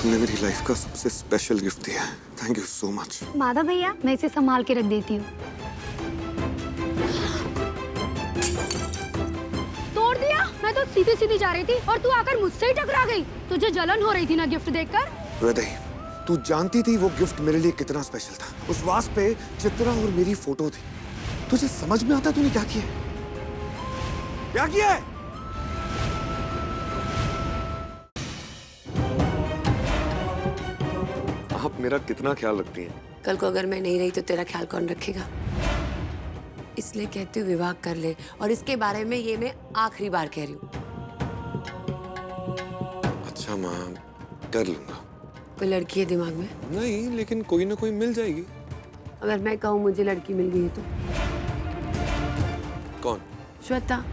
तुमने मेरी लाइफ का सबसे स्पेशल गिफ्ट दिया है। Thank you so much. Madhav भैया, मैं इसे संभाल के रख देती हूँ। तोड़ दिया? मैं तो सीधी सीधी जा रही थी और तू आकर मुझसे ही टकरा गई। तुझे जलन हो रही थी ना गिफ्ट देखकर? वैदेही, तू जानती थी वो गिफ्ट मेरे लिए कितना स्पेशल था। उस वास पे चित्रा और मेरी फोटो थी। तुझे समझ में आता तूने क्या किया? क्या किया है? आप मेरा कितना ख्याल रखती हैं? कल को अगर मैं नहीं रही तो तेरा ख्याल कौन रखेगा? इसलिए कहती हूँ विवाह कर ले, और इसके बारे में ये मैं आखिरी बार कह रही हूँ। अच्छा माँ, कर लूंगा। कोई लड़की है दिमाग में? नहीं, लेकिन कोई ना कोई मिल जाएगी। अगर मैं कहूँ मुझे लड़की मिल गई है तो? कौन? श्वेता।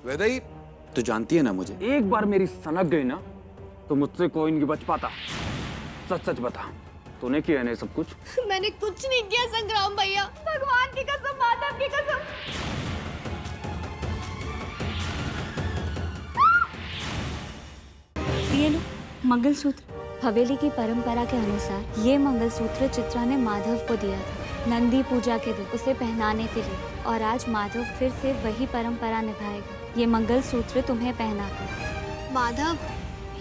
वैदेही, तो जानती है ना मुझे, एक बार मेरी सनक गई ना तो मुझसे कोई नहीं बच पाता। सच सच बता, तूने किया है ना सब कुछ? मैंने कुछ नहीं किया संग्राम भैया, भगवान की कसम, माधव की कसम। ये लो मंगलसूत्र। हवेली की परंपरा के अनुसार ये मंगलसूत्र चित्रा ने माधव को दिया था नंदी पूजा के दिन उसे पहनाने के लिए, और आज माधव फिर से वही परंपरा निभाएगा। ये मंगलसूत्र तुम्हें पहना कर। माधव,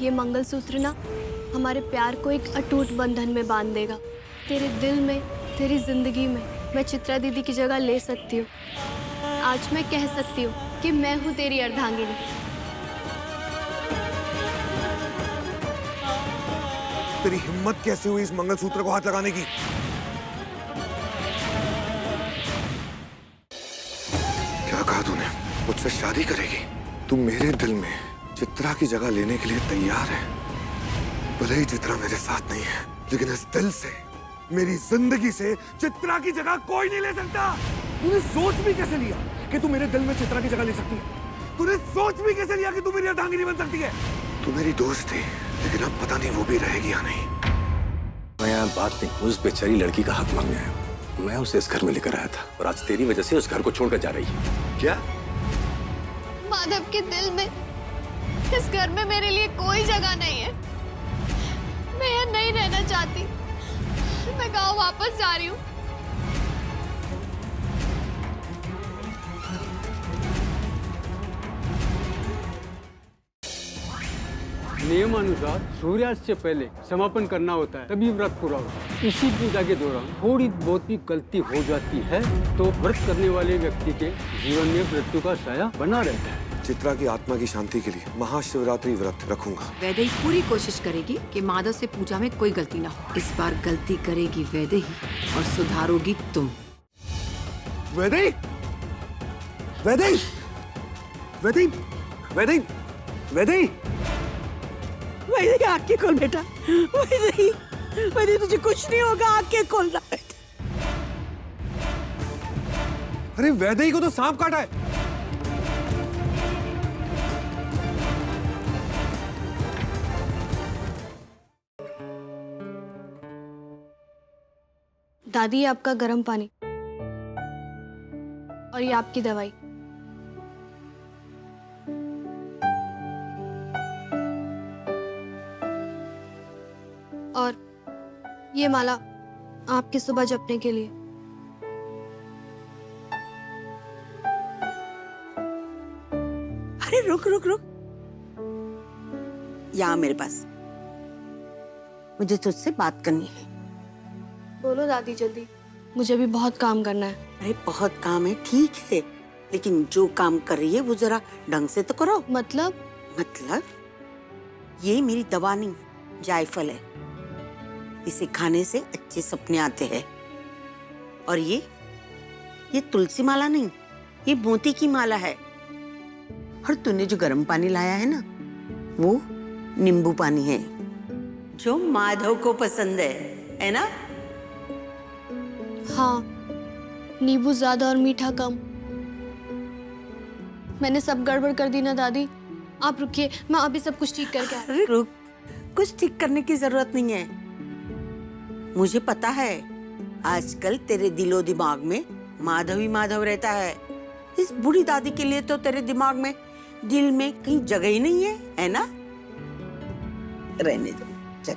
ये मंगलसूत्र ना हमारे प्यार को एक अटूट बंधन में बांध देगा। तेरे दिल में, तेरी जिंदगी में मैं चित्रा दीदी की जगह ले सकती हूँ। आज मैं कह सकती हूँ कि मैं हूँ तेरी अर्धांगिनी। तेरी हिम्मत कैसे हुई इस मंगलसूत्र को हाथ लगाने की? क्या कहा तूने? मुझसे शादी करेगी? तू मेरे दिल में चित्रा की जगह लेने के लिए तैयार है? भले ही चित्रा मेरे साथ नहीं है, लेकिन इस दिल से, मेरी जिंदगी से चित्रा की जगह कोई नहीं ले सकता। तूने सोच भी कैसे लिया कि तू मेरे दिल में चित्रा की जगह ले सकती है? तूने सोच भी कैसे लिया कि तू मेरी अर्धांगिनी बन सकती है? तू मेरी दोस्त थी, लेकिन अब पता नहीं वो भी रहेगी या नहीं। मैं यहाँ बात नहीं, उस बेचारी लड़की का हक मांगने आया हूँ। मैं उसे इस घर में लेकर आया था और आज तेरी वजह से उस घर को छोड़कर जा रही है। क्या? माधव के दिल में, इस घर में मेरे लिए कोई जगह नहीं है। मैं यहाँ नहीं रहना चाहती। मैं गाँव वापस जा रही हूँ। नियमानुसार सूर्यास्त से पहले समापन करना होता है, तभी व्रत पूरा होता है। इसी पूजा के दौरान थोड़ी बहुत भी गलती हो जाती है तो व्रत करने वाले व्यक्ति के जीवन में मृत्यु का साया बना रहता है। चित्रा की आत्मा की शांति के लिए महाशिवरात्रि व्रत रखूंगा। वैदेही पूरी कोशिश करेगी कि माधव से पूजा में कोई गलती ना हो। इस बार गलती करेगी वैदेही और सुधारोगी तुम। वैदेही, वैदेही, वैदेही, वैदेही, वैदेही, वैदेही आंखें खोल बेटा। वैदेही, वैदेही तुझे कुछ नहीं होगा, आंखें खोल रहा है। अरे वैदेही को तो सांप काटा है। दादी, ये आपका गर्म पानी और ये आपकी दवाई। और ये माला आपकी सुबह जपने के लिए। अरे रुक रुक रुक, यहाँ मेरे पास, मुझे तुझसे बात करनी है। बोलो दादी जल्दी, मुझे भी बहुत काम करना है। अरे बहुत काम है, ठीक है, लेकिन जो काम कर रही है वो जरा ढंग से तो करो। मतलब ये मेरी दवा नहीं, जायफल है। इसे खाने से अच्छे सपने आते हैं। और ये तुलसी माला नहीं, ये मोती की माला है। और तूने जो गर्म पानी लाया है ना, वो नींबू पानी है, जो माधव को पसंद है ना? हाँ, नींबू ज्यादा और मीठा कम। मैंने सब गड़बड़ कर दी ना दादी। आप रुकिए, मैं अभी सब कुछ ठीक करके आ रही हूँ। अरे रुक, कुछ ठीक करने की जरूरत नहीं है। मुझे पता है आजकल तेरे दिलो दिमाग में माधव ही माधव रहता है। इस बूढ़ी दादी के लिए तो तेरे दिमाग में दिल में कहीं जगह ही नहीं है ना? रहने दो, चल।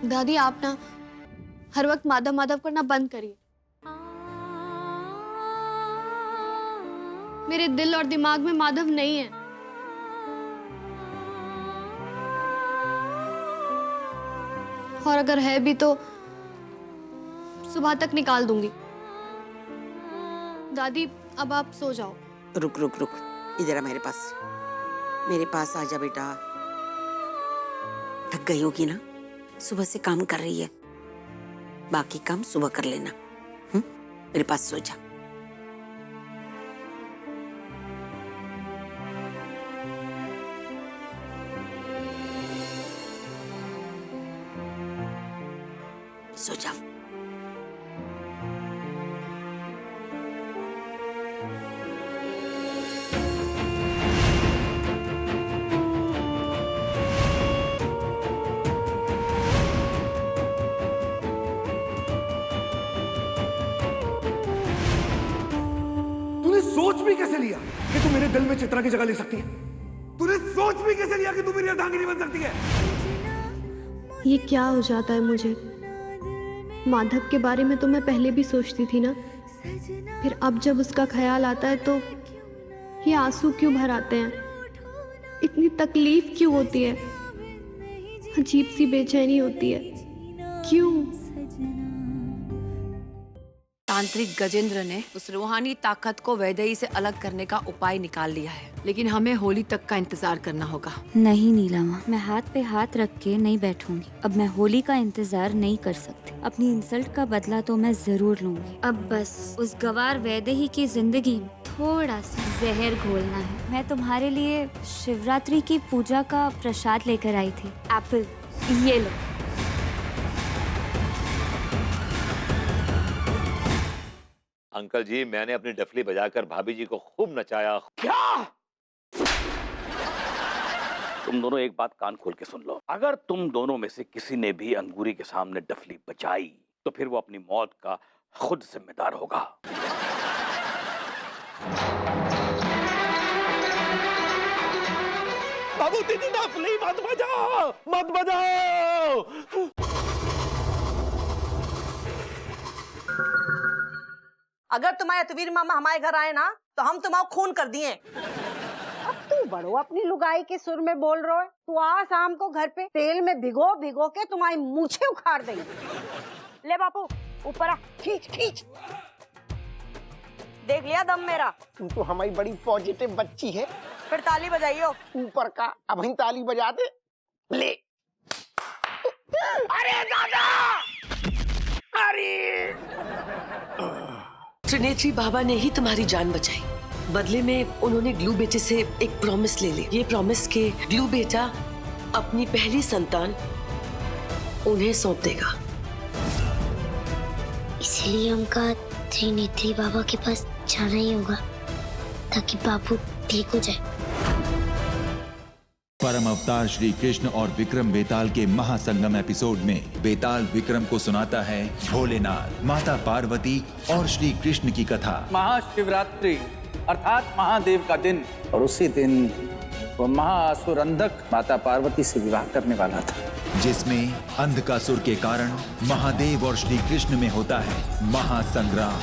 दादी आप ना हर वक्त माधव माधव करना बंद करिए। मेरे दिल और दिमाग में माधव नहीं है। और अगर है भी तो सुबह तक निकाल दूंगी। दादी अब आप सो जाओ। रुक रुक रुक, इधर आ मेरे पास आ जा बेटा। थक गई होगी ना, सुबह से काम कर रही है, बाकी काम सुबह कर लेना। मेरे पास सो जा। सो जा। तूने सोच भी कैसे लिया कि तू मेरे दिल में चित्रा की जगह ले सकती है? तूने सोच भी कैसे लिया कि तू मेरी अर्धांगिनी बन सकती है? ये क्या हो जाता है मुझे? माधव के बारे में तो मैं पहले भी सोचती थी ना, फिर अब जब उसका ख्याल आता है तो ये आंसू क्यों भर आते हैं? इतनी तकलीफ क्यों होती है? अजीब सी बेचैनी होती है, क्यों? तांत्रिक गजेंद्र ने उस रूहानी ताकत को वैदेही से अलग करने का उपाय निकाल लिया है, लेकिन हमें होली तक का इंतजार करना होगा। नहीं नीलामा, मैं हाथ पे हाथ रख के नहीं बैठूंगी। अब मैं होली का इंतजार नहीं कर सकती। अपनी इंसल्ट का बदला तो मैं जरूर लूंगी। अब बस उस गवार वैदेही की जिंदगी में थोड़ा सा जहर घोलना है। मैं तुम्हारे लिए शिवरात्रि की पूजा का प्रसाद लेकर आई थी। एप्पल, ये लो। अंकल जी, मैंने अपनी डफली बजाकर भाभी जी को खूब नचाया। क्या? तुम दोनों एक बात कान खोल के सुन लो। अगर तुम दोनों में से किसी ने भी अंगूरी के सामने डफली बजाई तो फिर वो अपनी मौत का खुद जिम्मेदार होगा। बाबू दीदी, डफली मत बजाओ, मत बजाओ। अगर तुम्हारे अतवीर मामा हमारे घर आए ना तो हम तुम्हारा खून कर दिए। अब तू बड़ो अपनी लुगाई के सुर में बोल रहा है। तू आ शाम को घर पे तेल में भिगो भिगो के तुम्हारी मूछें उखाड़ देंगे। ले बापू ऊपर आ, खींच खींच। देख लिया दम मेरा? तू तो हमारी बड़ी पॉजिटिव बच्ची है। फिर ताली बजाइयो ऊपर का। अब हम ताली बजा दे। ले। अरे दादा! अरे त्रिनेत्री बाबा ने ही तुम्हारी जान बचाई। बदले में उन्होंने ग्लू बेटे से एक प्रॉमिस ले ली। ये प्रॉमिस के ग्लू बेटा अपनी पहली संतान उन्हें सौंप देगा। इसलिए हमका त्रिनेत्री बाबा के पास जाना ही होगा ताकि बाबू ठीक हो जाए। परम अवतार श्री कृष्ण और विक्रम बेताल के महासंगम एपिसोड में बेताल विक्रम को सुनाता है भोलेनाथ, माता पार्वती और श्री कृष्ण की कथा। महाशिवरात्रि अर्थात महादेव का दिन, और उसी दिन वो महाअसुर अंधक माता पार्वती से विवाह करने वाला था, जिसमें अंधकासुर के कारण महादेव और श्री कृष्ण में होता है महासंग्राम।